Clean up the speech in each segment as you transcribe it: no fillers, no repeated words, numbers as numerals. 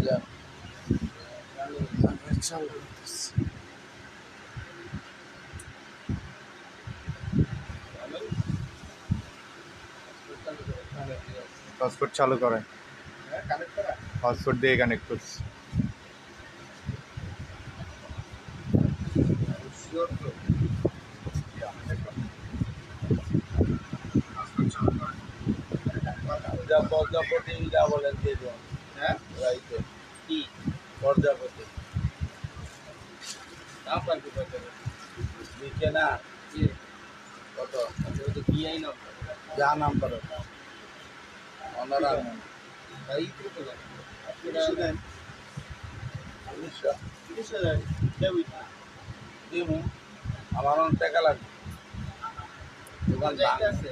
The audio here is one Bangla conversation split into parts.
যান। হটস্পট চালু করে, হটস্পট দিয়ে কানেক্ট করছি। প্রজাপতি যা বলেন দিয়ে দেন। হ্যাঁ রাইতে কি প্রজাপতি নাম পারবি নিচে না কত বিআই নাম্বার যা নাম্বার ওনারা এই তো দেন 30,000 আমার অনেক টাকা লাগবে। দোকান আছে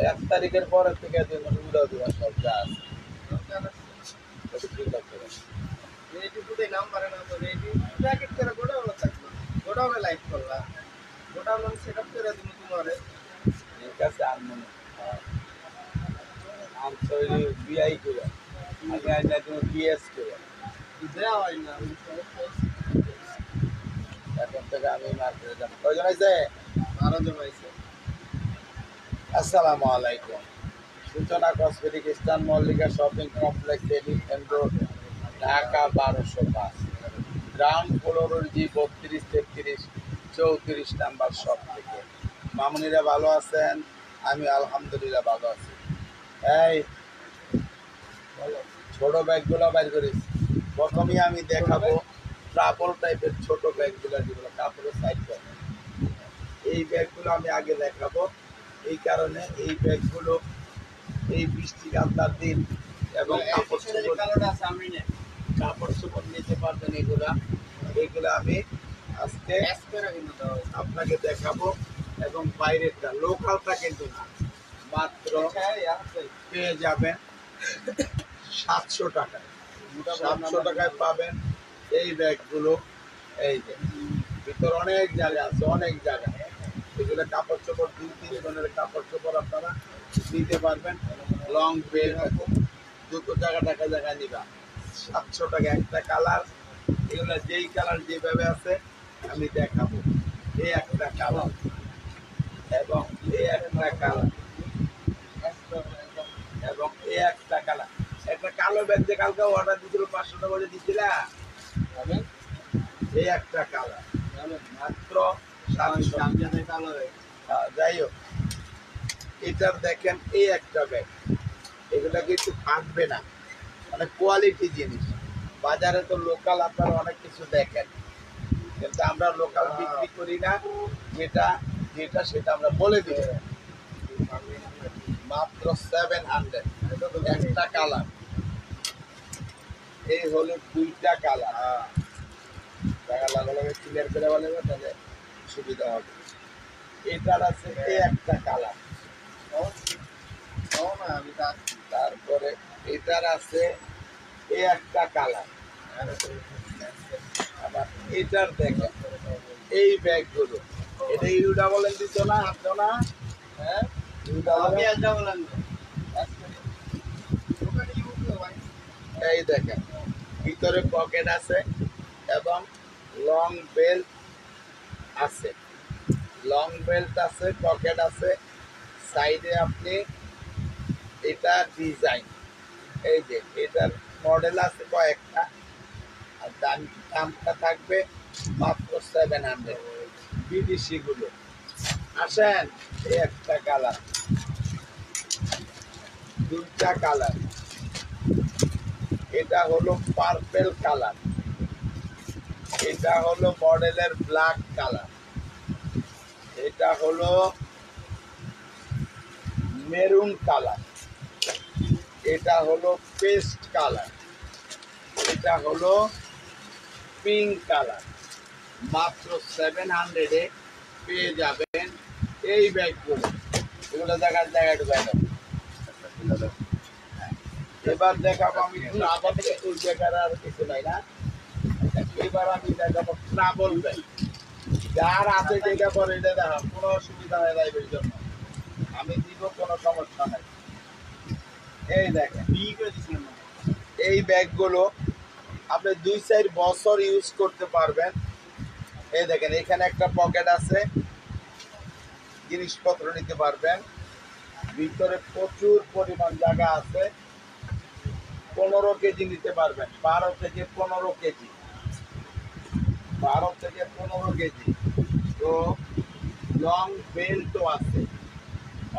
1 তারিখের পরের থেকে উড়াও দেওয়া সব যা আছে ঠিক আছে। আর মনে বিআই করে আমি আইনা তুমি বিএস করে দেওয়া হয় না। এখন থেকে আমি মার্কেটে যাবো। কয়জন আছে? 12 জন আছে। আসসালামু আলাইকুম। সূচনা cosmetic eastern Mallika shopping complex elephant road Dhaka 1205 ground ফ্লোরের জি 32, 33, 34 নাম্বার শপ থেকে। মামুনিরা ভালো আছেন? আমি আলহামদুলিল্লাহ ভালো আছি। এই ছোট ব্যাগগুলো বাইর করিস। প্রথমেই আমি দেখাবো ট্রাভেল টাইপের ছোট ব্যাগগুলো, যেগুলো কাপড়ের সাইড করে। এই ব্যাগগুলো আমি আগে দেখাবো। এই কারণে এই ব্যাগগুলো এই বৃষ্টি কান্তার দিন এবং কাপড় চোপড় নিতে পারবেন। এগুলো আমি আজকে আপনাকে দেখাবো। এবং বাইরেরটা লোকালটা কিন্তু না, মাত্র পেয়ে যাবেন 700 টাকায়। 700 টাকায় পাবেন এই ব্যাগগুলো। এই যে ভিতর অনেক জায়গা আছে, অনেক জায়গা। এগুলো কাপড় চোপড় 2-3 জনের কাপড় চোপড় আপনারা নিতে পারবেন। লং বেল্ট আছে, দুটো জায়গায় নিবা। 700 টাকা একটা কালার। এগুলো যেই কালার যেভাবে আছে আমি দেখাবো। এই একটা কালার এবং এই একটা কালার এবং এই একটা কালার। একটা কালো ব্যাগ যে কালকে অর্ডার দিয়েছিল 500 টাকা করে দিয়েছিলা, এই একটা কালার মাত্র 700। যাই হোক, এটার দেখেন এই একটা ব্যাগ, এগুলা কিন্তু ফাটবে না, মানে কোয়ালিটি জিনিস। বাজারে তো লোকাল আপনারা অনেক কিছু দেখেন, কিন্তু আমরা লোকাল বিক্রি করি না। যেটা যেটা সেটা আমরা বলে দিই। মাত্র 700 একটা কালার। এই হলো দুইটা কালার। টাকা লাগালে ক্লিয়ার করে বলে তাহলে সুবিধা হবে। এটার আছে এই একটা কালার। তারপরে এটার আছে এই একটা কালার। আবার এটার দেখেন এই ব্যাগগুলো, এটা ইউডা বলেন দিত না, হাত না। হ্যাঁ এই দেখেন ভিতরে পকেট আছে এবং লং বেল্ট আছে। লং বেল্ট আছে, পকেট আছে, সাইডে আপনি এটা ডিজাইন। এই যে এটার মডেল আছে কয়েকটা। আর দামটা থাকবে মাত্র 700। বিদেশি গুলো আসেন। এই একটা কালার, দুইটা কালার। এটা হলো পার্পেল কালার, এটা হলো মডেলের ব্ল্যাক কালার, এটা হলো মেরুন কালার, এটা হলো পেস্ট কালার, এটা হলো পিঙ্ক কালার। মাত্র 700-এ পেয়ে যাবেন এই ব্যাগগুলো। এগুলো জায়গায় ঢুকাই দাও। এবার দেখাবো আমি ট্রাভেল। ওই জায়গার আর কিছু নাই না। এবার আমি দেখাবো ট্রাভেল ব্যাগ। যার আছে যেটা পরে এটা দেখা কোনো অসুবিধা হয় লাইভের জন্য আমি দিব, কোনো সমস্যা নাই। এই দেখেন এই ব্যাগগুলো আপনি 2-4 বছর ইউজ করতে পারবেন। এই দেখেন এখানে একটা পকেট আছে, জিনিসপত্র নিতে পারবেন। ভিতরে প্রচুর পরিমাণ জায়গা আছে। 15 কেজি নিতে পারবেন, 12 থেকে 15 কেজি, 12 থেকে 15 কেজি। তো লং বেল্টও আছে,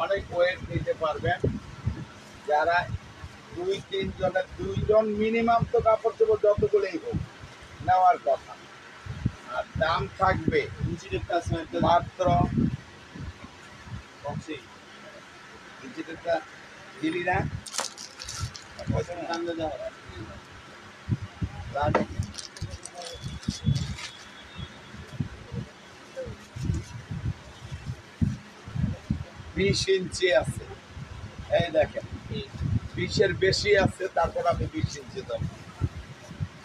অনেক ওয়েট নিতে পারবেন। যারা 2-3 জনের 2 জন মিনিমাম তো কাপড় চোপড় যতগুলোই হোক নেওয়ার কথা। আর দাম থাকবে মাত্র দিলি না বিশ ইঞ্চি আছে। এই দেখেন 20-এর বেশি আছে, তারপর আমি 20 ইঞ্চি দেবো।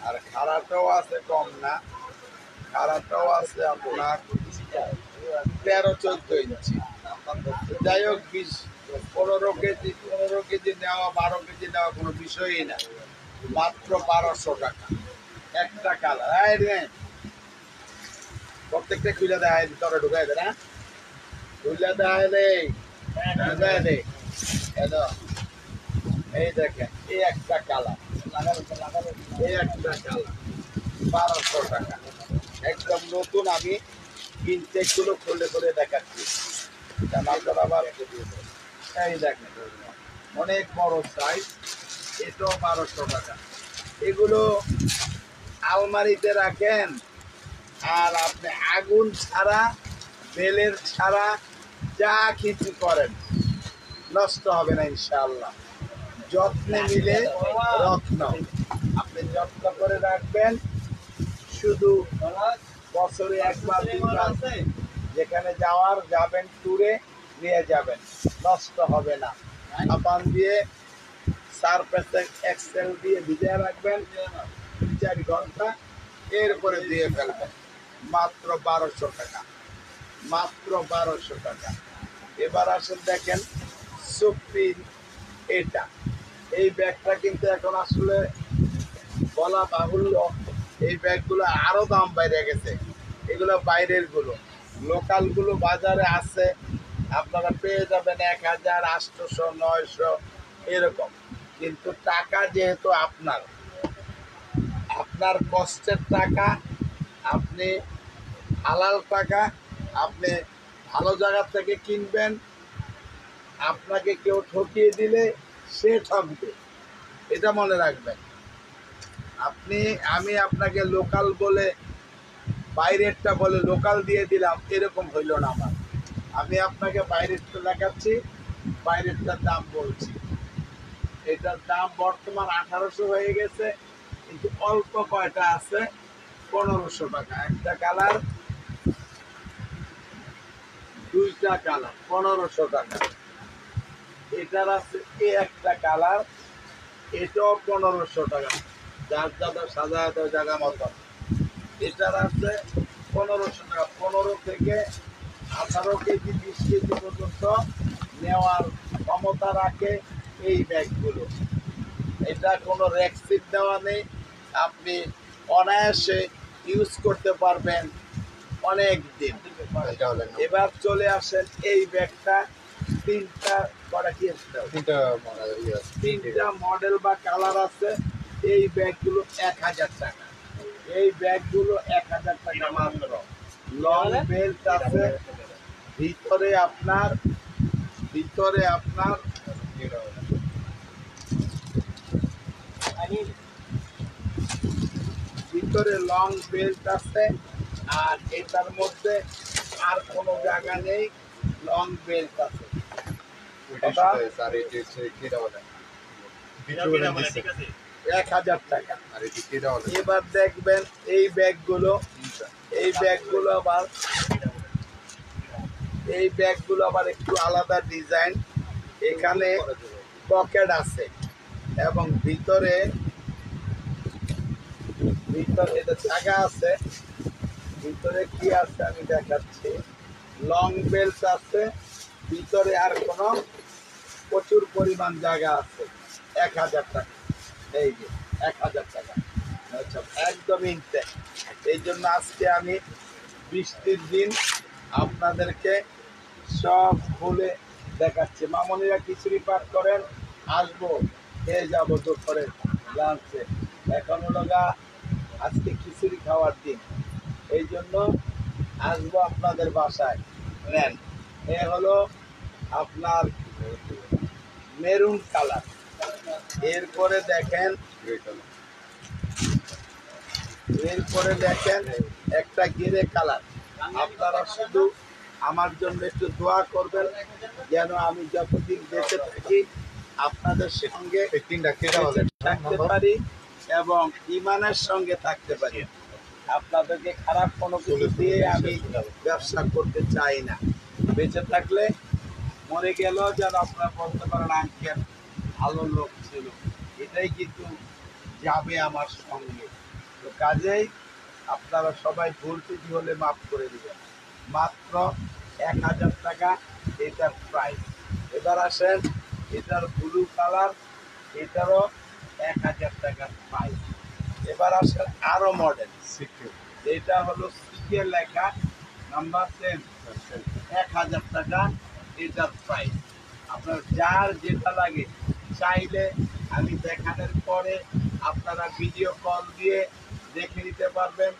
আর খাড়াটাও আছে, কম না, খাড়াটাও আছে আপনার 13-14 ইঞ্চি। যাই হোক 15 কেজি নেওয়া, 12 কেজি নেওয়া কোনো বিষয়ই না। মাত্র 1200 টাকা একটা কালার। প্রত্যেকটা খুলে দেয়, তোরা ঢুকাই দে না, খুলে দেয় নেই, ঢুকাই দে। এই দেখেন এই একটা কালার, এই একটা কালার 1200 টাকা একদম নতুন। আমি ইনটেকগুলো খুলে খুলে দেখাচ্ছি। আবার এই দেখেন অনেক বড় সাইজ, এটাও 1200 টাকা। এগুলো আলমারিতে রাখেন আর আপনি আগুন ছাড়া, বেলের ছাড়া যা কিছু করেন নষ্ট হবে না ইনশাআল্লাহ। যত্নে নিলে রত্ন। আপনি যত্ন করে রাখবেন, শুধু বছরে একবার 2বার যেখানে যাবেন ট্যুরে নিয়ে যাবেন, নষ্ট হবে না। সাবান দিয়ে সার্ফ এক্সেল দিয়ে ভিজিয়ে রাখবেন 2-4 ঘন্টা, এরপরে দিয়ে ফেলবেন। মাত্র 1200 টাকা, মাত্র 1200 টাকা। এবার আসেন দেখেন সুপ্রিম, এটা এই ব্যাগটা কিন্তু এখন আসলে বলা বাহুল্য, এই ব্যাগগুলো আরো দাম বাইরে গেছে। এগুলো বাইরের গুলো, লোকাল গুলো বাজারে আছে, আপনারা পেয়ে যাবেন 1800-900 এরকম। কিন্তু টাকা যেহেতু আপনার, আপনার কষ্টের টাকা, আপনি হালাল টাকা, আপনি ভালো জায়গা থেকে কিনবেন। আপনাকে কেউ ঠকিয়ে দিলে সে ঠকবে, এটা মনে রাখবেন। আমি আপনাকে লোকাল বলে, বাইরেরটা বলে লোকাল দিয়ে দিলাম, এরকম হইল না আমার। আমি আপনাকে বাইরেরটা দেখাচ্ছি, বাইরেরটার দাম বলছি। এটার দাম বর্তমান 1800 হয়ে গেছে, কিন্তু অল্প কয়টা আছে 1500 টাকা। একটা কালার, 2টা কালার 1500 টাকা। এটার আছে একটা কালার, এটাও 1500 টাকা। যার যাদের সাজাতে জায়গা মতো। এটার আছে 1500 টাকা। 15 থেকে 18 কেজি 20 কেজি পর্যন্ত নেওয়ার ক্ষমতা রাখে এই ব্যাগগুলো। এটা কোনো র্যাকসিট দেওয়া নেই, আপনি অনায়াসে ইউজ করতে পারবেন অনেক দিন। এবার চলে আসেন এই ব্যাগটা, তিনটা মডেল বা কালার আছে। এই ব্যাগগুলো 1000 টাকা, এই ব্যাগগুলো 1000 টাকা মাত্র। লং বেল্ট আছে, ভিতরে আপনার ভিতরে লং বেল্ট আছে। আর এটার মধ্যে আর কোনো জায়গা নেই, লং বেল্ট আছে। 1000 টাকা। এবার দেখবেন এই ব্যাগগুলো, এই ব্যাগগুলো আবার একটু আলাদা ডিজাইন। এখানে পকেট আছে এবং ভিতরে এটা জায়গা আছে। ভিতরে কি আছে আমি দেখাচ্ছি। লং বেল্ট আছে ভিতরে, আর প্রচুর পরিমাণ জায়গা আছে। 1000 টাকা। এই যে 1000 টাকা। আচ্ছা, একদম ইনটেক। এই জন্য আজকে আমি বৃষ্টির দিন আপনাদেরকে সব খুলে দেখাচ্ছি। মামনিরা খিচুড়ি পাক করেন, আসবো খেয়ে যাবো দুপুরে লাঞ্চে। এখন হলো আজকে খিচুড়ি খাওয়ার দিন, এই জন্য আসবো আপনাদের বাসায়। নেন, এ হলো আপনার মেরুন কালার। এরপরে দেখেন একটা গিরে কালার। আপনারা শুধু আমার জন্য একটু দোয়া করবেন যেন আমি যতদিন বেঁচে থাকি আপনাদের সঙ্গে থাকতে পারি এবং ইমানের সঙ্গে থাকতে পারি। আপনাদেরকে খারাপ কোনো কিছু দিয়ে আমি ব্যবসা করতে চাই না। বেঁচে থাকলে মরে গেল যেন আপনারা বলতে পারেন আঙ্কেল ভালো লোক ছিল। এটাই কিন্তু যাবে আমার সঙ্গে। তো কাজেই আপনারা সবাই ভুল ত্রুটি হলে মাফ করে দিবেন। মাত্র 1000 টাকা এটার প্রাইস। এবার আসেন এটার ব্লু কালার, এটারও 1000 টাকার প্রাইস। এবার আসেন আরো মডেল, এটা হলো সিকে লেখা, নাম্বার 10, 1000 টাকা এটার প্রাইস। আপনার যার যেটা লাগে চাইলে আমি দেখানোর পরে আপনারা ভিডিও কল দিয়ে দেখে নিতে পারবেন।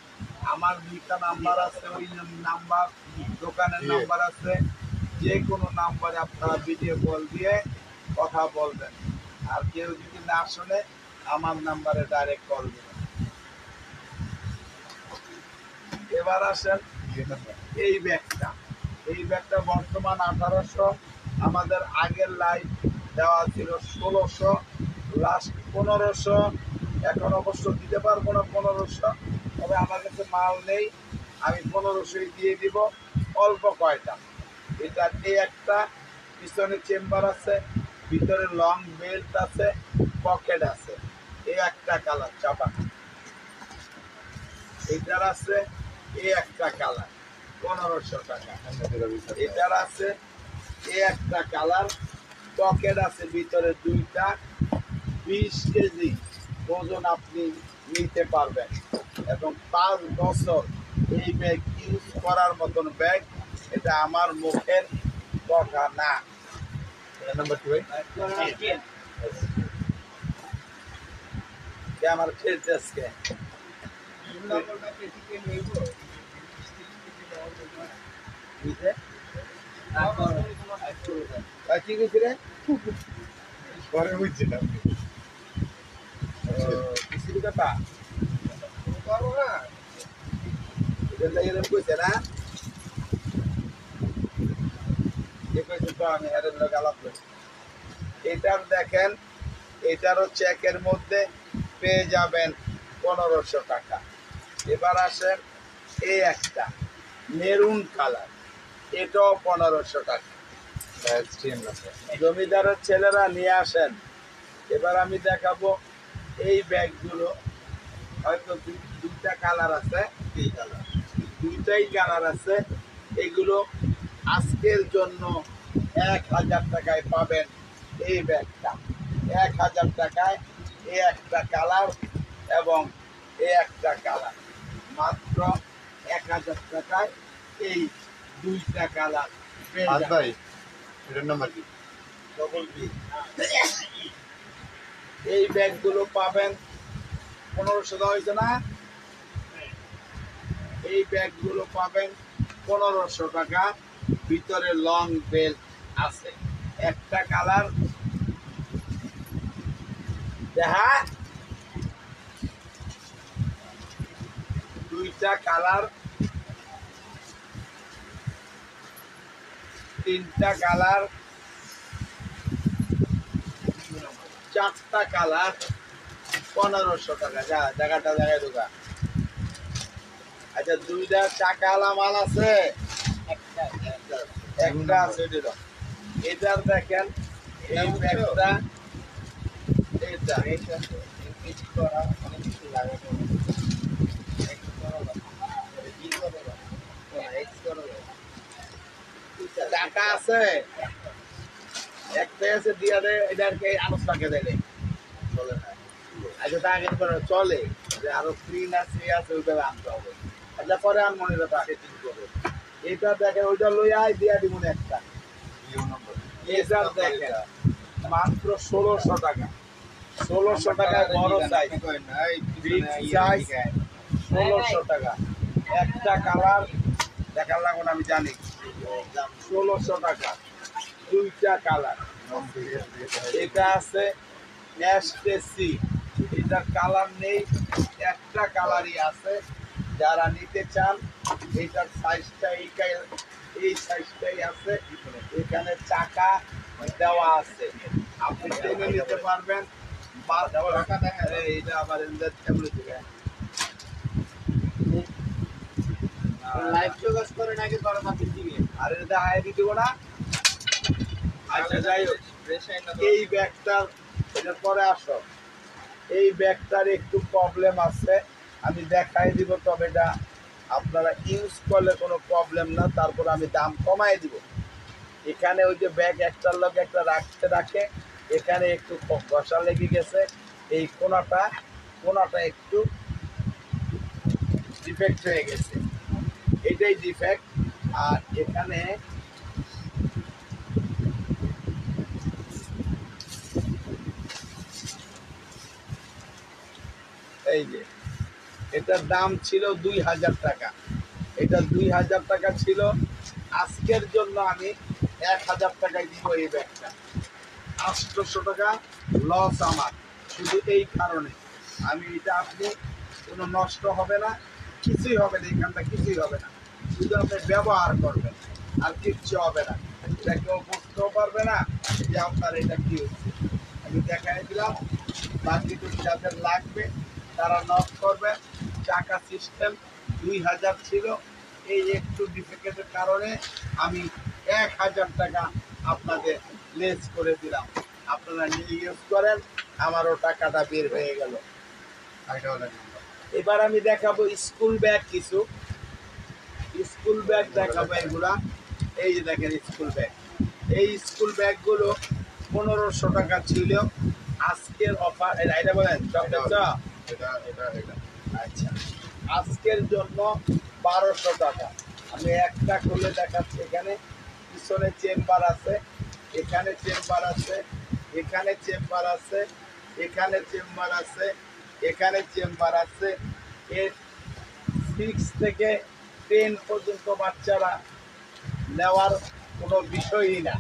আমার দুইটা নাম্বার আছে, ওই নাম্বার দোকানের নাম্বার আছে, যে কোনো নাম্বারে আপনারা ভিডিও কল দিয়ে কথা বলবেন। আর কেউ যদি না শুনে আমার নাম্বারে ডাইরেক্ট কল দেবেন। এবার আসেন এই ব্যাগটা বর্তমান 1800, আমাদের আগের লাইভ দেওয়া ছিল 1600, লাস্ট 1500। এখন অবশ্য দিতে পারবো না 1500, তবে আমার কাছে মাল নেই, আমি 1500 দিয়ে দিব। অল্প কয়টা, এটার এই একটা পিছনে চেম্বার আছে, ভিতরে লং বেল্ট আছে, পকেট আছে। এই একটা কালার চাপা, এটার আছে এই একটা কালার 1500 টাকা। এটার আছে এই একটা কালার, পকেট আছে ভিতরে দুইটা, 20 কেজি ওজন আপনি নিতে পারবেন এবং 5 বছর এই ব্যাগ ইউজ করার মতন ব্যাগ। এটা আমার মুখের কথা না। নাম্বার কি ভাই? আমার খেলতে আজকে কি গেছি রে পরে বুঝছিলাম খিচুড়ি কথা এরকম কইছে না, যে কইছে তো আমি হেরের লোক আলাপ করি। এটার দেখেন, এটারও চেকের মধ্যে পেয়ে যাবেন 1500 টাকা। এবার আসেন এই একটা মেরুন কালার, এটাও 1500 টাকা। জমিদারের ছেলেরা নিয়ে আসেন। এবার আমি দেখাবো এই ব্যাগগুলো, হয়তো দুইটা কালার আছে, দুইটাই কালার আছে। এগুলো আজকের জন্য 1000 টাকায় পাবেন। এই ব্যাগটা 1000 টাকায়, এই একটা কালার এবং এই একটা কালার, মাত্র 1000 টাকায় এই দুইটা কালার পেয়ে যাবেন। ভাই এটার নাম্বার কি? এই ব্যাগগুলো পাবেন 1500 দেওয়া হয়েছে না, এই ব্যাগগুলো পাবেন 1500 টাকা। ভিতরে লং বেল্ট আছে, একটা কালার দেখা, দুইটা কালার, তিনটা কালার, চারটা কালার, 1500 টাকা। যা জায়গাটা জায়গায় ঢোকা। আচ্ছা, দুইটা চাকাওয়ালা মাল আছে, একটা আছে। এটার দেখেন এই ব্যাগটা, টাকা আছে, একটাই আছে, দিয়ে দেয় এটাকে আলোচনাকে দেয় বলে না। আচ্ছা তা আগে করে চলে যে আরো ক্লিন আছে আছে ওইভাবে আনতে হবে। আচ্ছা পরে আর মনে রাখো আগে ঠিক করবে। এটা দেখেন ওইটা লই আয় দিয়া দিব একটা। ইউ নম্বর এটা দেখেন মাত্র 1600 টাকা। 1600 টাকায় বড় সাইজ বিগ সাইজ 1600 টাকা। একটা কালার দেখার লাগবে না আমি জানি। 1600 টাকা দুইটা কালার। এটা আছে এসটেসি, এটার কালার নেই, একটা কালারই আছে। যারা নিতে চান এটার সাইজটা এই সাইজটাই আছে। এখানে চাকা দেওয়া আছে, আপনি টেনে নিতে পারবেন। এইটা আবার লাইভ যোগাযোগ করে নাকি বড় মাপের দিকে আর এটা হাই দিতে না। আচ্ছা যাই হোক, এই ব্যাগটার এটার পরে আসো। এই ব্যাগটার একটু প্রবলেম আছে, আমি দেখাই দিব, তবে এটা আপনারা ইউজ করলে কোনো প্রবলেম না। তারপর আমি দাম কমাই দিব। এখানে ওই যে ব্যাগ একটার লগে একটা রাখে, এখানে একটু ঘষা লেগে গেছে। এই কোনাটা একটু ডিফেক্ট হয়ে গেছে, এটাই ডিফেক্ট। আর এখানে এই যে এটার দাম ছিল 2000 টাকা। এটা 2000 টাকা ছিল। আজকের জন্য আমি 1000 টাকায় দিব এই ব্যাগটা। 800 টাকা লস আমার, শুধু এই কারণে। আমি এটা আপনি কোনো নষ্ট হবে না, কিছুই হবে না, এখানটা কিছুই হবে না, শুধু আপনি ব্যবহার করবেন, আর কিচ্ছু হবে না। এটা কেউ বুঝতেও পারবে না যে আপনার এটা কি হচ্ছে। আমি দেখাই দিলাম। বাকি তো যাদের লাগবে তারা নক করবেন। চাকা সিস্টেম 2000 ছিল, এই একটু ডিফেক্টের কারণে আমি 1000 টাকা আপনাদের লেস করে দিলাম। আপনারা নিয়ে ইউজ করেন, আমারও টাকাটা বের হয়ে গেল। এবার আমি দেখাবো স্কুল ব্যাগ কিছু। স্কুল ব্যাগ দেখাবো এগুলা। এই যে দেখেন স্কুল ব্যাগ। এই স্কুল ব্যাগগুলো 1500 টাকা ছিল। আজকের অফার এটা বলেন আচ্ছা, আজকের জন্য 1200 টাকা। আমি একটা খুলে দেখাচ্ছি। এখানে পিছনে চেম্বার আছে, এখানে চেম্বার আছে, এখানে চেম্বার আছে, এখানে চেম্বার আছে, এখানে চেম্বার আছে। এর 6 থেকে 10 পর্যন্ত বাচ্চারা নেওয়ার কোনো বিষয়ই না।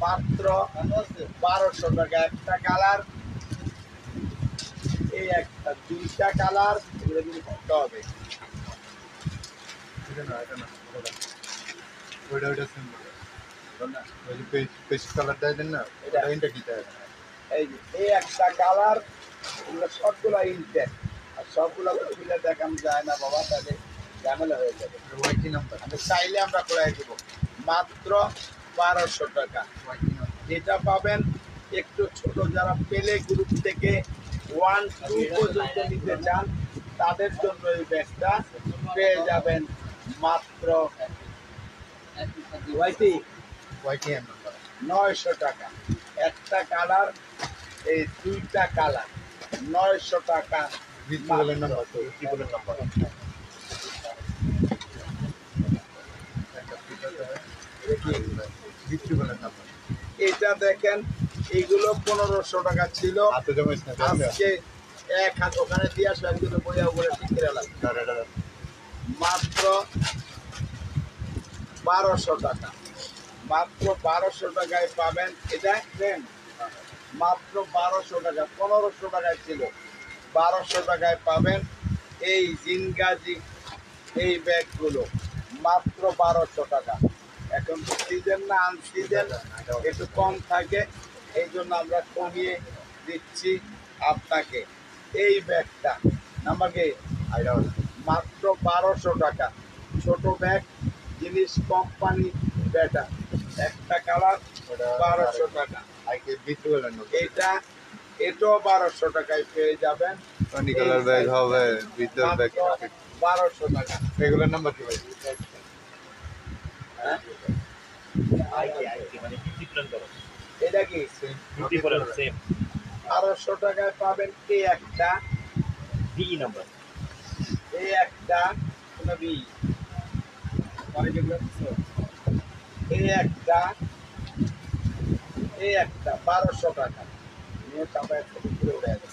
মাত্র 1200 টাকা একটা কালার। এই একটা দুইটা কালার, এগুলো কিন্তু করতে হবে। এই একটা কালার, এগুলো সবগুলো ইনটেক। আর সবগুলো খুলে দেখানো যায় না বাবা, তাহলে ঝামেলা হয়ে যাবে। আমি চাইলে আমরা করে দিব মাত্র 1200 টাকা। এটা পাবেন একটু ছোট, যারা পেলে গ্রুপ থেকে 1, 2 পর্যন্ত নিতে চান তাদের জন্য এই ব্যাগটা পেয়ে যাবেন মাত্র 900 টাকা। একটা কালার, এই দুইটা কালার 900 টাকা। এটা দেখেন, এইগুলো 1500 টাকা ছিল। আজকে 1000 ওখানে দিয়ে আসবে, একদিন বইয়া উপরে শিখে লাগবে। মাত্র 1200 টাকা। মাত্র 1200 টাকায় পাবেন। এটা নেন মাত্র 1200 টাকা। 1500 টাকায় ছিল, 1200 টাকায় পাবেন এই জিনগাজি এই ব্যাগগুলো মাত্র 1200 টাকা। এখন তো সিজন না, আনসিজন, একটু কম থাকে, এই জন্য আমরা কমিয়ে দিচ্ছি আপনাকে। এই ব্যাগটা আমাকে মাত্র 1200 টাকা। ছোট ব্যাগ, জিনিস কোম্পানি ব্যাটা, একটা কালার 1200 টাকা। এটা এটাও 1200 টাকায় পেয়ে যাবেন। 1200 টাকা। এগুলোর নাম্বার কি ভাই? হ্যাঁ মানে 50 প্ল্যান করো, এটা কি 50 প্ল্যান সেম 1200 টাকায় পাবেন এই একটা, বিই নাম্বার। এই একটা, কোনো বি, এই একটা, এই একটা 1200 টাকা নিয়ে চাপা একটা উপরে উড়ে যাবে।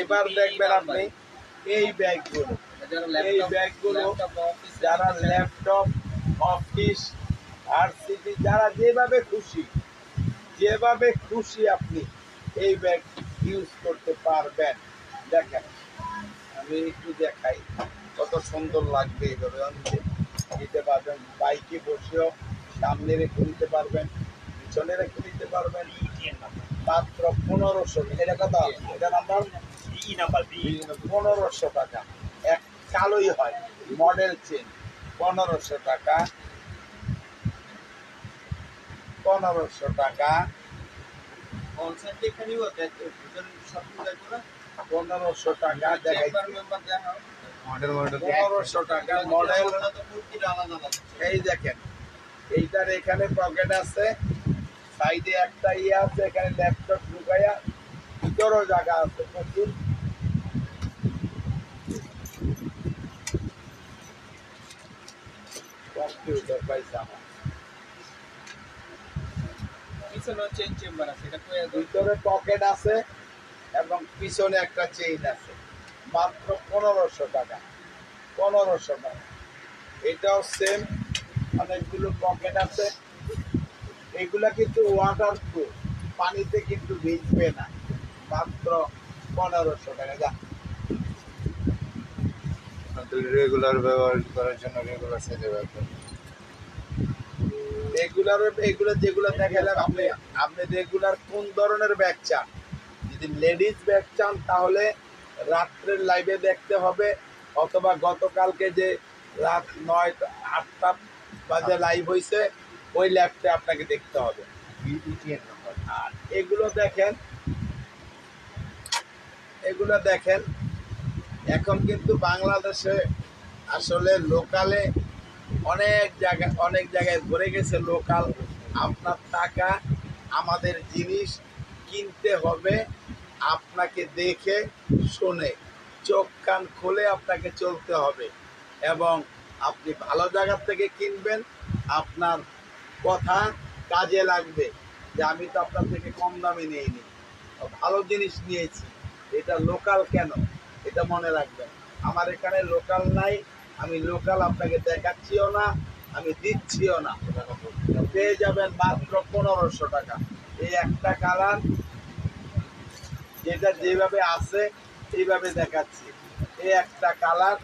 এবার দেখবেন আপনি এই ব্যাগগুলো, এই ব্যাগগুলো যারা ল্যাপটপ, অফিস, ভার্সিটি, যারা যেভাবে খুশি আপনি এই ব্যাগ ইউজ করতে পারবেন। দেখেন আমি একটু দেখাই কত সুন্দর লাগবে। এইভাবে নিতে পারবেন, বাইকে বসেও সামনে রেখে নিতে পারবেন, পিছনে রেখে নিতে পারবেন। মাত্র 1500, এটা কত, এটা নাম্বার বিই নাম্বার, বিই 1500 টাকা। এক কালোই হয়, মডেল চেন, 1500 টাকা, 1500 টাকা, 1500 টাকা। দেখাই মডেল মডেল 1500 টাকা মডেল। এই দেখেন এইটার এখানে পকেট আছে, সাইডে একটা ইয়ে আছে, এখানে ল্যাপটপ ঢুকাইয়া ভিতরও জায়গা আছে প্রচুর। কম্পিউটার পাইছে আমার ভিতরে পকেট আছে এবং পিছনে একটা চেইন আছে। মাত্র 1500 টাকা, 1500 টাকা। এটাও সেম, অনেকগুলো পকেট আছে। এগুলা কিন্তু ওয়াটার প্রুফ, পানিতে কিন্তু ভিজবে না। মাত্র 1500 টাকা। যা রেগুলার ব্যবহার করার জন্য রেগুলার সাইজে ব্যবহার এগুলো যেগুলো দেখালাম, আপনি রেগুলার কোন ধরনের ব্যাগ চান? যদি লেডিস ব্যাগ চান তাহলে রাত্রের লাইভে দেখতে হবে, অথবা গতকালকে যে রাত 9-8টা বাজে লাইভ হয়েছে ওই ল্যাবটা আপনাকে দেখতে হবে। ETN number. আর এগুলো দেখেন এখন কিন্তু বাংলাদেশে আসলে লোকালে অনেক জায়গায় ভরে গেছে লোকাল। আপনার টাকা, আমাদের জিনিস কিনতে হবে আপনাকে দেখে শুনে, চোখ কান খুলে আপনাকে চলতে হবে। এবং আপনি ভালো জায়গার থেকে কিনবেন, আপনার কথা কাজে লাগবে যে আমি তো আপনার থেকে কম দামে নিইনি, ভালো জিনিস নিয়েছি। এটা লোকাল কেন, এটা মনে রাখবেন। আমার এখানে লোকাল নাই, আমি লোকাল আপনাকে দেখাচ্ছিও না, আমি দিচ্ছিও না। পেয়ে যাবেন মাত্র 1500 টাকা। এই একটা কালার, যেটা যেভাবে আছে এইভাবে দেখাচ্ছি। এই একটা কালার,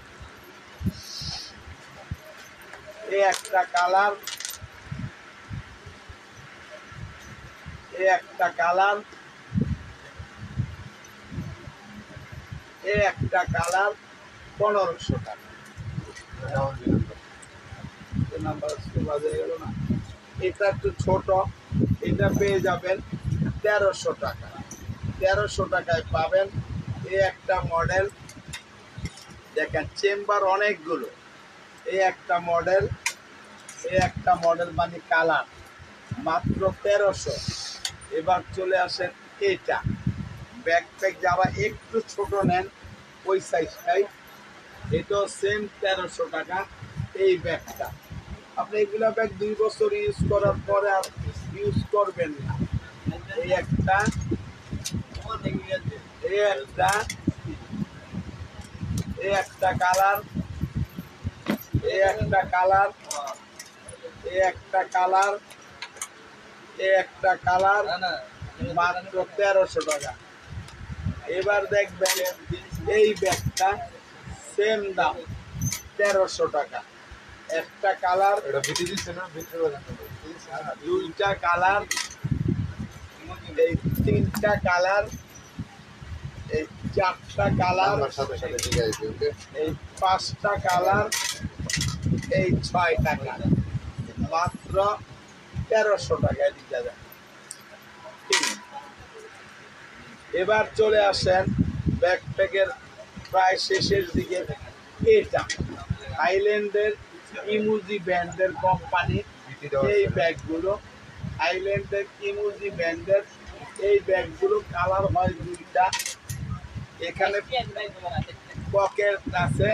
এই একটা কালার, এই একটা কালার, এই একটা কালার 1500 টাকা। নাম্বার বাজে গেল না। এটা একটু ছোট, এটা পেয়ে যাবেন 1300 টাকা। 1300 টাকায় পাবেন এই একটা মডেল। দেখেন চেম্বার অনেকগুলো, এই একটা মডেল, এই একটা মডেল মানে কালার, মাত্র 1300। এবার চলে আসেন এটা ব্যাকপ্যাক, যারা একটু ছোট নেন ওই সাইজটাই, এটাও সেম 1300 টাকা। এই ব্যাগটা আপনি এগুলা ব্যাগ 2 বছর ইউজ করার পরে আর ইউজ করবেন না। এই একটা, এই একটা, এই একটা কালার, এই একটা কালার, এই একটা কালার, এই একটা কালার, মাত্র 1300 টাকা। এবার দেখবেন এই ব্যাগটা সেম দাম 1300 টাকা। একটা কালার, এটা বিটি দিচ্ছে না, ভিতরে দুইটা কালার, এই তিনটা কালার, এই চারটা কালার, আমার সাথে সাথে ঠিক আছে। ওকে, এই পাঁচটা কালার, এই 6টা কালার, মাত্র 1300 টাকায় দিতে যাবে। এবার চলে আসেন ব্যাকপ্যাকের প্রায় শেষের দিকে। এটা থাইল্যান্ডের ইমুজি ব্র্যান্ডের কোম্পানি, ভিত্তি দেওয়া এই আছে না? ব্যাগগুলো আইল্যান্ডের ইমোজি ব্র্যান্ডের এই ব্যাগগুলো কালার হয় দুইটা। এখানে পকেট আছে,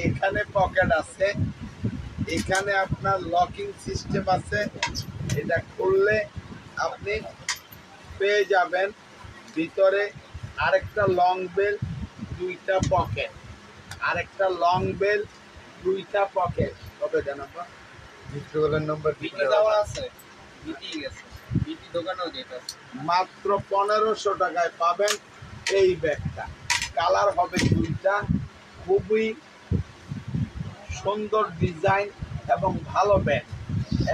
এখানে পকেট আছে, এখানে আপনার লকিং সিস্টেম আছে। এটা খুললে আপনি পেয়ে যাবেন ভিতরে আরেকটা লং বেল, দুইটা পকেট, আরেকটা লং বেল, দুইটা পকেট। কবে দেন আপনার ভিত্তিগুলোর নম্বর বিটি দেওয়া আছে, বিটি গেছে, বিটি দোকানেও যেটা আছে। মাত্র 1500 টাকায় পাবেন এই ব্যাগটা। কালার হবে দুইটা, খুবই সুন্দর ডিজাইন এবং ভালো ব্যাগ।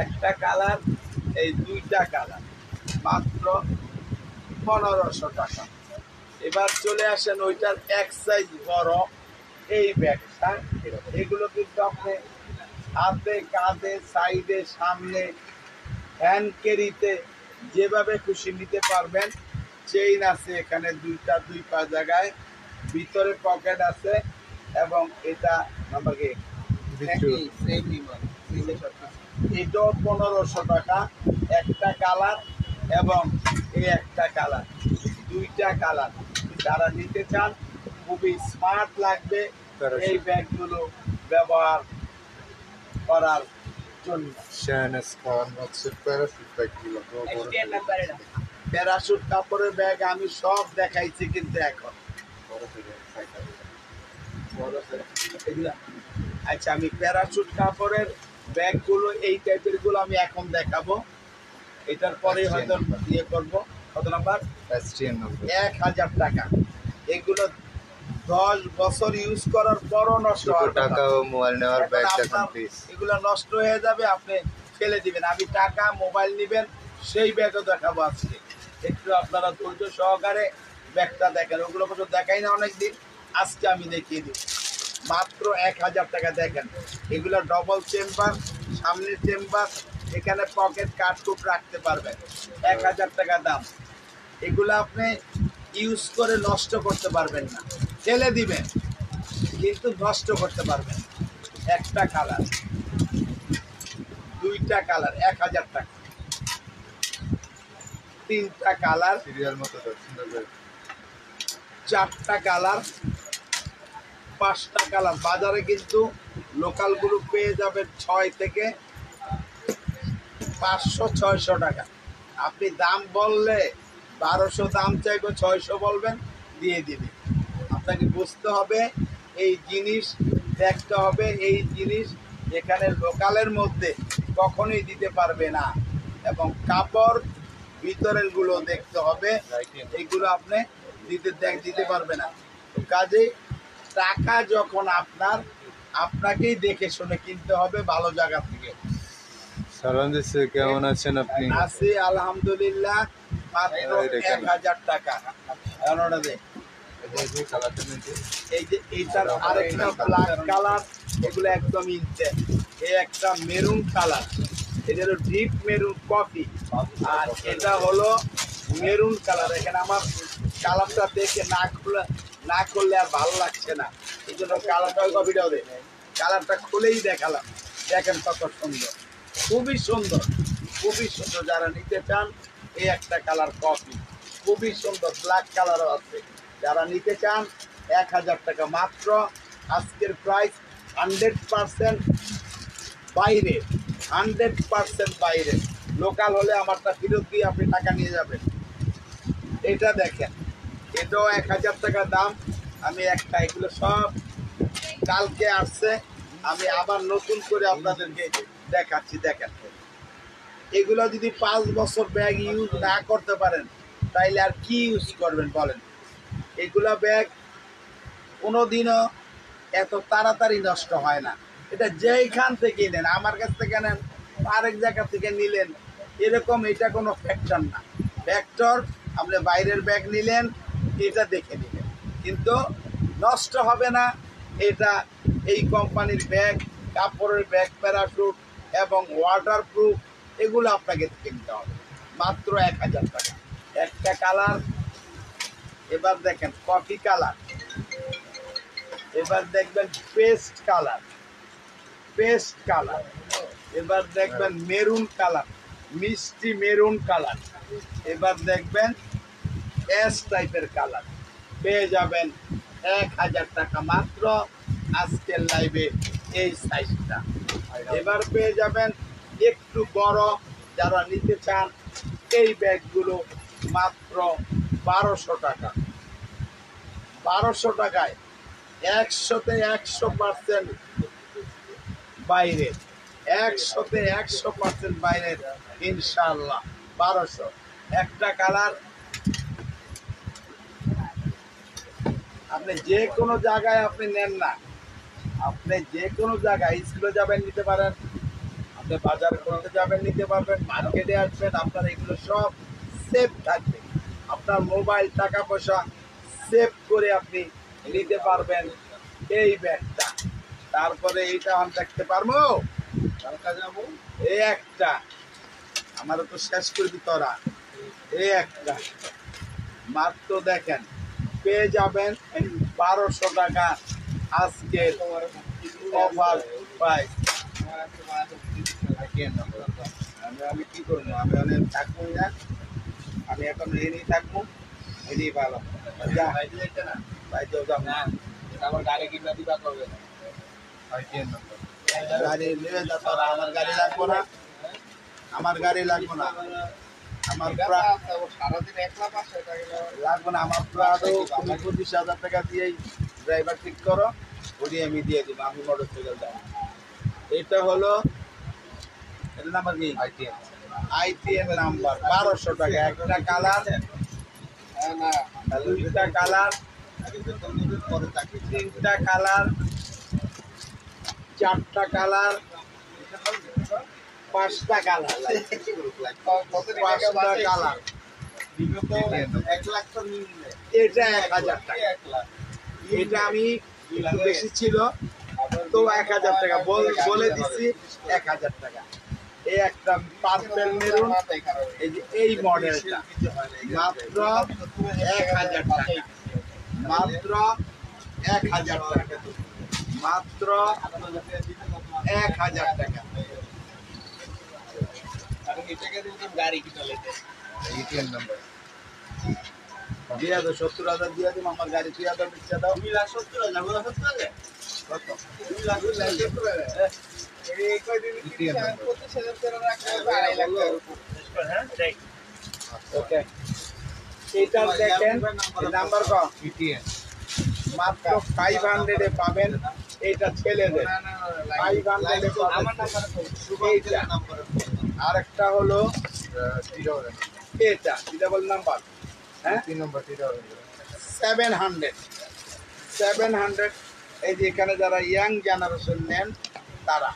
একটা কালার, এই দুইটা কালার, মাত্র 1500 টাকা। এবার চলে আসেন ওইটার এক সাইজ বড় এই ব্যাগটা। এগুলো কিন্তু আপনি হাতে, কাঁধে, সাইডে, সামনে, হ্যান্ড ক্যারিতে যেভাবে খুশি নিতে পারবেন। চেইন আছে এখানে দুইটা, দুই পা জায়গায়, ভিতরে পকেট আছে এবং এটা নাম্বার কি ভিত্তি সেম নিমাল, সেম সব এটাও 1500 টাকা। একটা কালার এবং এই একটা কালার, দুইটা কালার। যারা নিতে চান খুবই স্মার্ট লাগবে এই ব্যাগগুলো ব্যবহার করার জন্য। শাহনাজ খান হচ্ছে প্যারাশুট ব্যাগগুলো বড় বড় প্যারাশুট কাপড়ের ব্যাগ আমি সব দেখাইছি, কিন্তু এখন বড় থেকে সাইকেল এগুলা আচ্ছা, আমি প্যারাশুট কাপড়ের ব্যাগগুলো এই টাইপের গুলো আমি এখন দেখাবো। এটার পরে হয়তো ইয়ে করবো। কত নাম্বার? এসটিএন নম্বর 1000 টাকা। এগুলো 10 বছর ইউজ করার পরও নষ্ট ছোট হবে টাকা না। ও মোবাইল নেওয়ার ব্যাগ এখন দেখুন আপনার প্লিজ। এগুলো নষ্ট হয়ে যাবে, আপনি ফেলে দিবেন। আমি টাকা, মোবাইল নিবেন, সেই ব্যাগও দেখাবো আজকে। একটু আপনারা ধৈর্য সহকারে ব্যাগটা দেখেন। ওগুলো পর্যন্ত দেখাই না অনেকদিন, আজকে আমি দেখিয়ে দিই। মাত্র 1000 টাকা। দেখেন এগুলো ডবল চেম্বার, সামনের চেম্বার, এখানে পকেট কাটকুট রাখতে পারবেন। 1000 টাকা দাম। এগুলো আপনি ইউজ করে নষ্ট করতে পারবেন না, ফেলে দিবেন কিন্তু নষ্ট করতে পারবেন। একটা কালার, দুইটা কালার 1000 টাকা, তিনটা কালার, সিরিয়াল মতো তো সুন্দর করে। চারটা কালার, পাঁচটা কালার। বাজারে কিন্তু লোকালগুলো পেয়ে যাবেন 6 থেকে 500-600 টাকা। আপনি দাম বললে 1200 দাম চাইবে, 600 বলবেন, দিয়ে দিবে। আপনাকে বুঝতে হবে এই জিনিস, দেখতে হবে এই জিনিস এখানে লোকালের মধ্যে কখনোই দিতে পারবে না। এবং কাপড় ভিতরের গুলো দেখতে হবে, এইগুলো আপনি দিতে পারবে না। তো কাজেই টাকা যখন আপনাকেই দেখে শুনে কিনতে হবে ভালো জায়গা থেকে। সালাম দিচ্ছে, কেমন আছেন আপনি? আছি আলহামদুলিল্লাহ। মাত্র এই দেখেন। 1000 টাকা। এগারোটা দে। এই যে এইটার আরেকটা ব্ল্যাক কালার, এগুলো একদম ইনতে। এই একটা মেরুন কালার, এটা হলো ডিপ মেরুন কফি, আর এটা হলো মেরুন কালার। এখানে আমার কালারটা দেখে না করলে আর ভালো লাগছে না, এই জন্য কালারটা কফিটাও দেয়। কালারটা খুলেই দেখালাম, দেখেন কত সুন্দর, খুবই সুন্দর, খুবই সুন্দর। যারা নিতে চান এই একটা কালার কফি, খুবই সুন্দর। ব্ল্যাক কালারও আছে। যারা নিতে চান 1000 টাকা মাত্র। আজকের প্রাইস 100% বাইরে, 100% বাইরে। লোকাল হলে আমারটা ফেরত দিয়ে আপনি টাকা নিয়ে যাবেন। এটা দেখেন, এটাও 1000 টাকা দাম। আমি একটা, এগুলো সব কালকে আসছে, আমি আবার নতুন করে আপনাদেরকে দেখাচ্ছি। দেখেন এগুলো যদি 5 বছর ব্যাগ ইউজ না করতে পারেন তাইলে আর কি ইউজ করবেন বলেন? এগুলা ব্যাগ কোনোদিনও এত তাড়াতাড়ি নষ্ট হয় না। এটা যেইখান থেকে নেন, আমার কাছ থেকে নেন, আরেক জায়গা থেকে নিলেন, এরকম এটা কোনো ফ্যাক্টর না। ফ্যাক্টর আপনি বাইরের ব্যাগ নিলেন, এটা দেখে নিলেন, কিন্তু নষ্ট হবে না। এটা এই কোম্পানির ব্যাগ, কাপড়ের ব্যাগ, প্যারাশুট এবং ওয়াটারপ্রুফ, এগুলো আপনাকে কিনতে হবে। মাত্র 1000 টাকা। একটা কালার। এবার দেখেন কফি কালার, এবার দেখবেন পেস্ট কালার, পেস্ট কালার, এবার দেখবেন মেরুন কালার, মিষ্টি মেরুন কালার। এবার দেখবেন এস টাইপের কালার, পেয়ে যাবেন 1000 টাকা মাত্র আজকের লাইভে এই সাইজটা। এবার পেয়ে যাবেন একটু বড়, যারা নিতে চান এই ব্যাগগুলো মাত্র 1200 টাকা। 1200 টাকায় 100-তে 100% বাইরের, 100-তে 100% বাইরের ইনশাআল্লাহ। 1200 একটা কালার, আপনি যে কোনো জায়গায় আপনি নেন না, আপনি যে কোনো জায়গায় স্কুলে যাবেন নিতে পারেন, আপনি বাজার করতে যাবেন নিতে পারবেন, মার্কেটে আসবেন, আপনার এগুলো সব সেফ থাকবে। আপনার মোবাইল, টাকা পয়সা সেভ করে আপনি নিতে পারবেন এই ব্যাগটা। তারপরে এইটা আমি দেখতে পারবো, এই একটা আমারও তো শেষ করবি তোরা। এই একটা মাত্র দেখেন পেয়ে যাবেন 1200 টাকা আজকের অফার প্রাইস। আমি কি করবো, আমি অনেক থাকবো না, আমি এখন এনেই থাকবো, এনেই ভালো। যা না বাইতেও যাবো না, আমার গাড়ি কিনা দিবা করবে না। ITN নম্বর। গাড়ি নিয়ে যা তোরা, আমার গাড়ি লাগবো না, আমার গাড়ি লাগবো না, আমার সারাদিন 1 লাখ আসে লাগবো না, আমার প্রাডো তুমি 25,000 টাকা দিয়েই ড্রাইভার ঠিক করো, ওটি আমি দিয়ে দিব, আমি মোটর সাইকেল যাবো। এটা হলো, এটা নাম্বার কি? ITN। ITN নাম্বার 1200 টাকা। একটা কালার, দুইটা কালার, তিনটা কালার, চারটা কালার, পাঁচটা কালার, পাঁচটা কালার। এটা 1000 টাকা। এটা আমি একটু বেশি ছিল তো 1000 টাকা বলে দিচ্ছি, 1000 টাকা। এই একটা পার্পল মেরুন, এই যে এই মডেলটা মাত্র 1000 টাকা, মাত্র 1000 টাকা, মাত্র 1000 টাকা। গাড়ি কিনা লেগে ITN নম্বর। দিয়ে দাও 70,000 দিয়ে দিম, আমার গাড়ি 3000 দিচ্ছে দাও। 2,70,000 কত? এই কয়দিন ITN নম্বর। 25,000 করে রাখলে 2.5 লাখ টাকার উপর। হ্যাঁ দেখ ওকে, এইটার দেখেন নাম্বার কম, ITN। মাত্র 500 এ পাবেন। এইটা ছেলেদের 500 এ পাবেন। আমার নাম্বার এইটা আরেকটা হলো T-double N। এটা ডাবল নাম্বার, হ্যাঁ 3 নম্বর T-double N। 700 এই যে এখানে যারা ইয়াং জেনারেশন নেন তারা,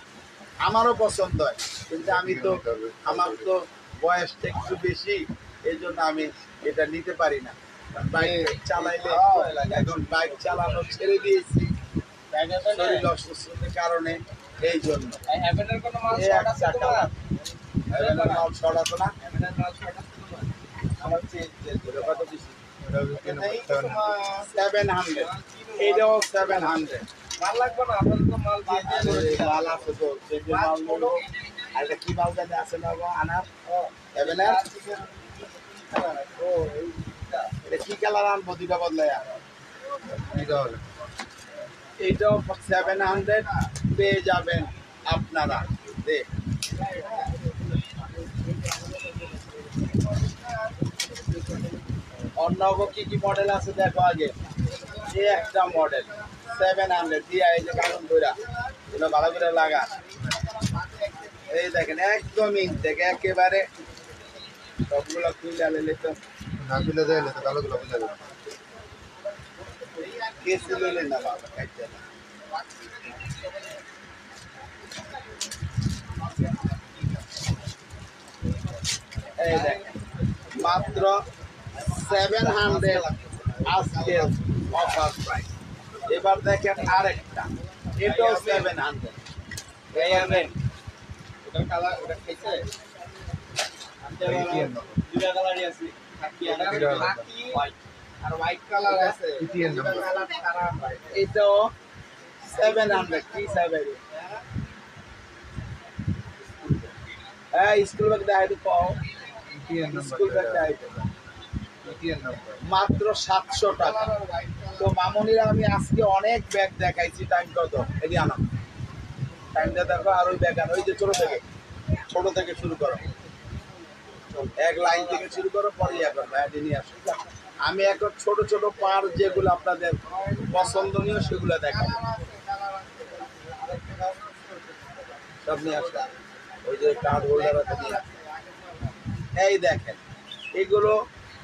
আমারও পছন্দ হয়, কিন্তু আমি তো আমার তো বয়সটা একটু বেশি, এই জন্য আমি এটা নিতে পারি না। বাইক চালাইলে এখন বাইক চালানো ছেড়ে দিয়েছি শরীর অসুস্থতার কারণে, এই জন্য। হ্যাভেনের কোনো মাল এই শর্ট আছে একটা তোমার? কালার, এবার মাল ছড়া তো না, হ্যাভেনের মাল শর্ট আছে তোমার? আমার চেয়ে কত দিচ্ছি এটা হলো 3 এই নম্বর তো 700। তোমার 700, এইটাও 700। মাল লাগবে না, আপনাদের তো মাল দিয়ে দিয়ে মাল আছে তো, সেই যে মাল নেবো। আর এটা কি মাল জানি আছে না গো, আনার এভেনার। ও এটা কি কালার আনবো, দুইটা বদলাই T-double N। এইটাও 700 পেয়ে যাবেন আপনারা। দেখ অন্য কি কি মডেল আছে দেখো আগে। এই একটা মডেল 700 দিয়া, এই যে কারণ ধরা এগুলো ভালো করে লাগা। এই দেখেন একদম ইনটেক একেবারে, সবগুলো খুলে নিলে তো না তুলে দিলে তো কালোগুলো বুঝা যাবে। কেসি লইলে না বাবা, খাইতে না। এই দেখেন মাত্র 700 আজকের অফার প্রাইস। এবার দেখেন আরেকটা, এটাও 700। এই আনেন ওটার কালার, ওটা খাইছে? ITN নম্বর। দুটা কালারই আছে। খাকি আর খাকি আর হোয়াইট কালার আছে। ITN নম্বর। কালার খারাপ হয়। এটাও 700। কি 700? হ্যাঁ স্কুল ব্যাগ দেখাই তো পাও ইটিএন নাম্বার স্কুল ব্যাগ দেখাই তো ইটিএন নাম্বার মাত্র 700 টাকা। তো মামুনিরা আমি আজকে অনেক ব্যাগ দেখাইছি। টাইম কত এটি আনো, টাইমটা দেখো। আর ওই ব্যাগ আনো, ওই যে ছোট থেকে শুরু করো, এক লাইন থেকে শুরু করো, পরে ইয়া করবো। এটি নিয়ে আসো। আমি এখন ছোট ছোট পার যেগুলো আপনাদের পছন্দনীয় সেগুলো দেখাবো। সব নিয়ে আসো। ওই যে কার্ড হোল্ডার আছে নিয়ে আসো। এই দেখেন এগুলো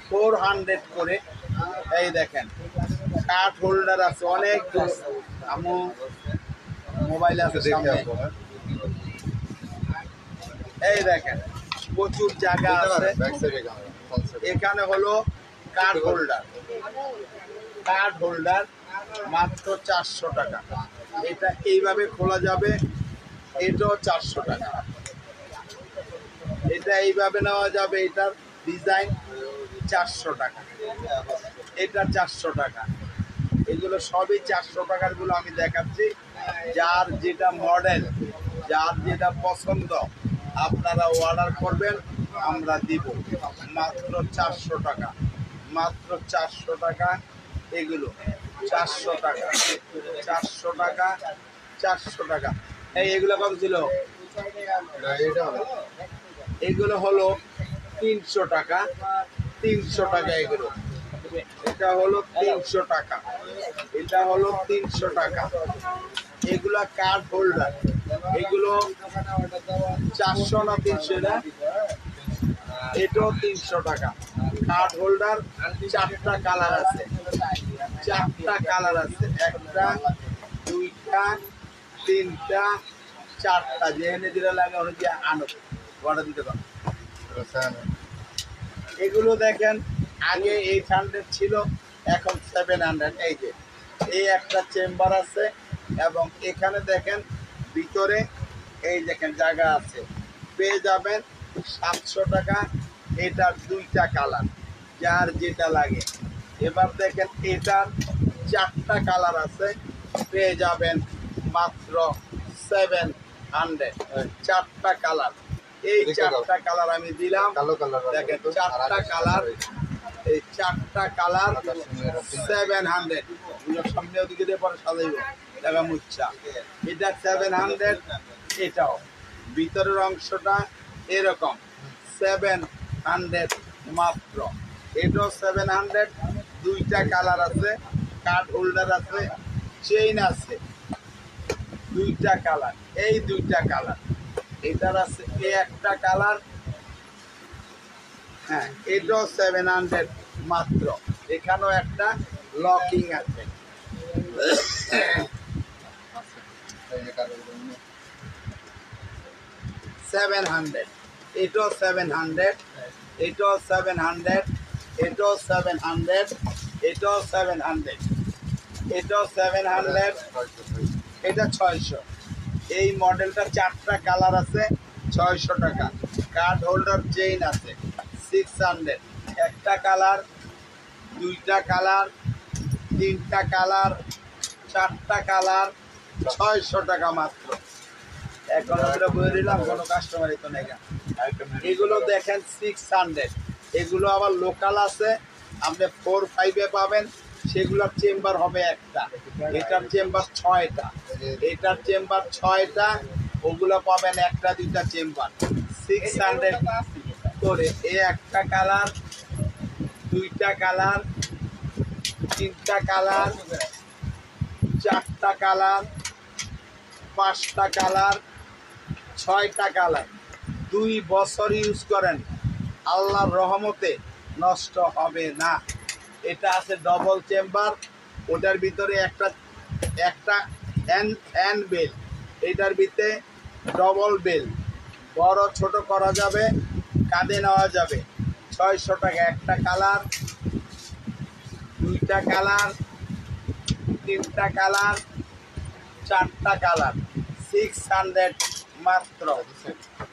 400 করে। এই দেখেন কার্ড হোল্ডার আছে অনেক। আমু মোবাইল আছে দেখে সামনে। আসবো। হ্যাঁ এই দেখেন প্রচুর জায়গা আছে। ব্যাক সাইডে ক্যামেরা কনসেপ্ট এখানে হলো কার্ড হোল্ডার। কার্ড হোল্ডার মাত্র 400 টাকা। এটা এইভাবে খোলা যাবে, এটাও 400 টাকা। এটা এইভাবে নেওয়া যাবে, এটার ডিজাইন 400 টাকা, এটা 400 টাকা। এগুলো সবই 400 টাকার গুলো আমি দেখাচ্ছি। যার যেটা মডেল, যার যেটা পছন্দ আপনারা অর্ডার করবেন, আমরা দিব। মাত্র 400 টাকা, মাত্র 400 টাকা। এগুলো 400 টাকা, 400 টাকা, 400 টাকা। এগুলো কত ছিল? এটা এগুলো হলো 300 টাকা, 300 টাকা এগুলো। এটা হলো 300 টাকা, এটা হলো 300 টাকা। এগুলা কার্ড হোল্ডার, এগুলো 400 না 300 না? এটাও 300 টাকা। কার্ড হোল্ডার 4টা কালার আছে, 4টা কালার আছে। 1টা 2টা 3টা 4টা, যেখানে যেটা লাগে অনেকে আনো অর্ডার দিতে পারো। এগুলো দেখেন আগে 800 ছিল, এখন 700। এই যে এই একটা চেম্বার আছে এবং এখানে দেখেন ভিতরে এই দেখেন জায়গা আছে, পেয়ে যাবেন 700 টাকা। এটার 2টা কালার, যার যেটা লাগে। এবার দেখেন এটার 4টা কালার আছে, পেয়ে যাবেন মাত্র 700। 4টা কালার, এই 4টা কালার আমি দিলাম। কালো কালার দেখেন 4টা কালার, এই 4টা কালার 700। সামনে ওদিকে দিয়ে পরে সাজাইব দেখা মুচ্ছা। এটা 700। এটাও ভিতরের অংশটা এরকম 700 মাত্র। এটাও 700। 2টা কালার আছে, কার্ড হোল্ডার আছে, চেইন আছে। 2টা কালার, এই 2টা কালার। এটার আছে এই একটা কালার। হ্যাঁ এটাও 700 মাত্র। এখানেও একটা লকিং আছে। 700, এটাও 700, এটাও 700, এটাও 700, এটাও 700, এটাও 700, এটা 600। এই মডেলটা 4টা কালার আছে, 600 টাকা। কার্ড হোল্ডার চেইন আছে 600। একটা কালার, 2টা কালার, 3টা কালার, 4টা কালার, 600 টাকা মাত্র। এখন আমরা বলে দিলাম, কোনো কাস্টমারই তো নেই। এগুলো দেখেন 600। এগুলো আবার লোকাল আছে, আপনি 4-5-এ পাবেন। সেগুলোর চেম্বার হবে একটা, এটার চেম্বার 6টা, এটার চেম্বার 6টা। ওগুলো পাবেন 1টা 2টা চেম্বার। 600 করে এই একটা কালার, 2টা কালার, 3টা কালার, 4টা কালার, 5টা কালার, 6টা কালার। 2 বছর ইউজ করেন, আল্লাহর রহমতে নষ্ট হবে না। এটা আছে ডবল চেম্বার, ওটার ভিতরে একটা হ্যান্ড বেল, এটার ভিতরে ডবল বেল। বড় ছোট করা যাবে, কাঁধে নেওয়া যাবে। 600 টাকা। একটা কালার, 2টা কালার, 3টা কালার, 4টা কালার, 600 মাত্র।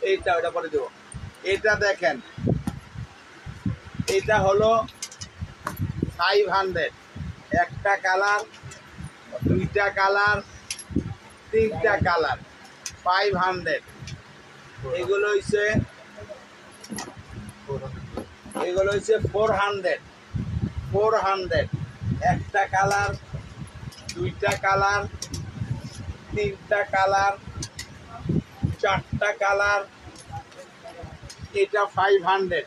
এইটা ওটা পরে দেবো। এটা দেখেন, এটা হলো 500। একটা কালার, 2টা কালার, 3টা কালার, 500। এগুলো হইছে 400 একটা কালার, দুইটা কালার, তিনটা কালার, চারটা কালার, এটা 500।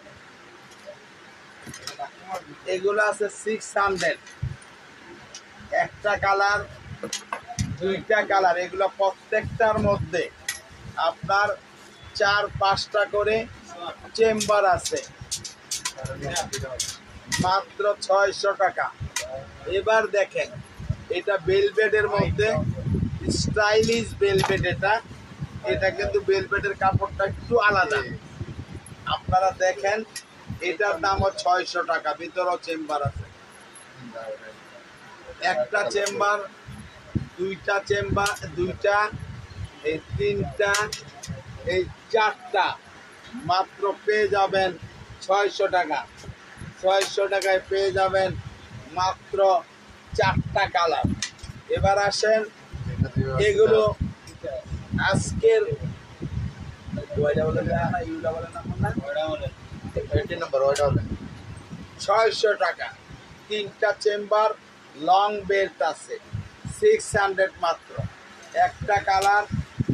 এগুলো আছে 600 একটা কালার, দুইটা কালার। এগুলো প্রত্যেকটার মধ্যে আপনার 4-5টা করে চেম্বার আছে, মাত্র 600 টাকা। এবার দেখেন এটা বেলভেটের মধ্যে স্টাইলিশ বেলভেট। এটা কিন্তু বেলভেটের কাপড়টা একটু আলাদা। আপনারা দেখেন এটার দামও 600 টাকা। ভিতরেও চেম্বার আছে, একটা চেম্বার, দুইটা চেম্বার, দুইটা, এই তিনটা, এই চারটা, মাত্র পেয়ে যাবেন 600 টাকা। 600 টাকায় পেয়ে যাবেন মাত্র 4টা কালার। এবার আসেন এগুলো আজকের 600 টাকা। 3টা চেম্বার, লং বেল্ট আছে 600 মাত্র। একটা কালার,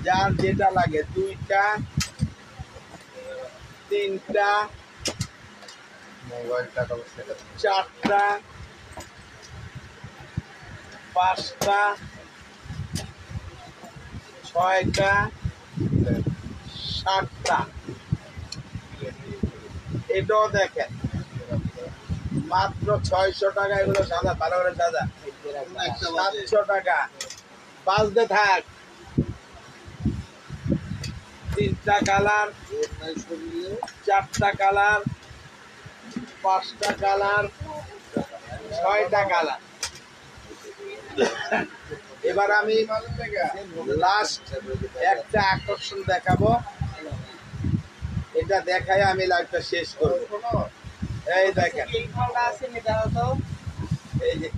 যার যেটা লাগে, দুইটা, তিনটা, মোবাইল টাকা চারটা, 5টা, 6টা, 7টা। এটাও দেখেন মাত্র 600 টাকা। এগুলো সাদা, ভালো করে সাদা 700 টাকা। বাজতে থাক। 3টা কালার, 4টা কালার, 5টা কালার, 6টা কালার। এবার আমি লাস্ট একটা আকর্ষণ দেখাবো। এটা দেখায় আমি লাইভটা শেষ করব। এই দেখেন, এই যে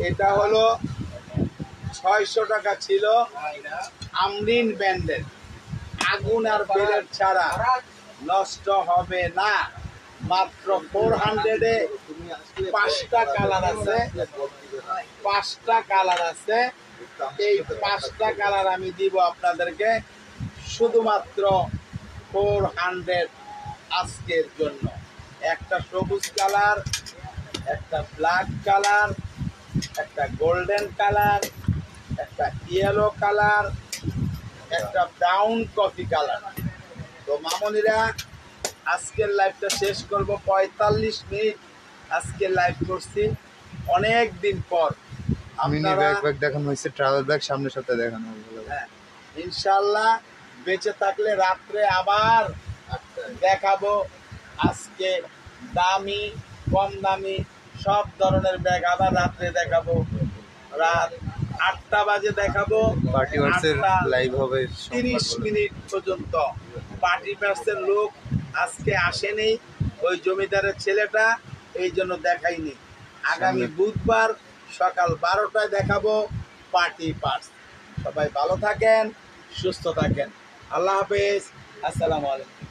এটা হলো 600 টাকা ছিল, আমরিন ব্র্যান্ডের। আগুন আর বেলের ছাড়া নষ্ট হবে না। মাত্র 400-এ 5টা কালার আছে, 5টা কালার আছে। এই 5টা কালার আমি দিব আপনাদেরকে শুধুমাত্র 400 আজকের জন্য। একটা সবুজ কালার, একটা ব্ল্যাক কালার, একটা গোল্ডেন কালার, একটা ইয়েলো কালার, একটা ব্রাউন কফি কালার। তো মামনিরা, আজকের লাইভটা শেষ করব। 45 মিনিট আজকে লাইভ করছি, অনেক দিন পর। মিনি ব্যাগ দেখানো হয়েছে, ট্রাভেল ব্যাগ সামনের সপ্তাহে দেখানো হবে। হ্যাঁ, ইনশাল্লাহ বেঁচে থাকলে রাত্রে আবার দেখাবো। আজকে দামি, কম দামি সব ধরনের ব্যাগ আবার রাত্রে দেখাবো। রাত 8টা বাজে দেখাবো। পার্টি ওয়ার্সের লাইভ হবে 30 মিনিট পর্যন্ত। পার্টি পার্সের লোক আজকে আসেনি, ওই জমিদারের ছেলেটা, এই জন্য দেখাইনি। আগামী বুধবার সকাল 12টায় দেখাবো পার্টি পার্স। সবাই ভালো থাকেন, সুস্থ থাকেন। আল্লাহ হাফেজ, আসসালামু আলাইকুম।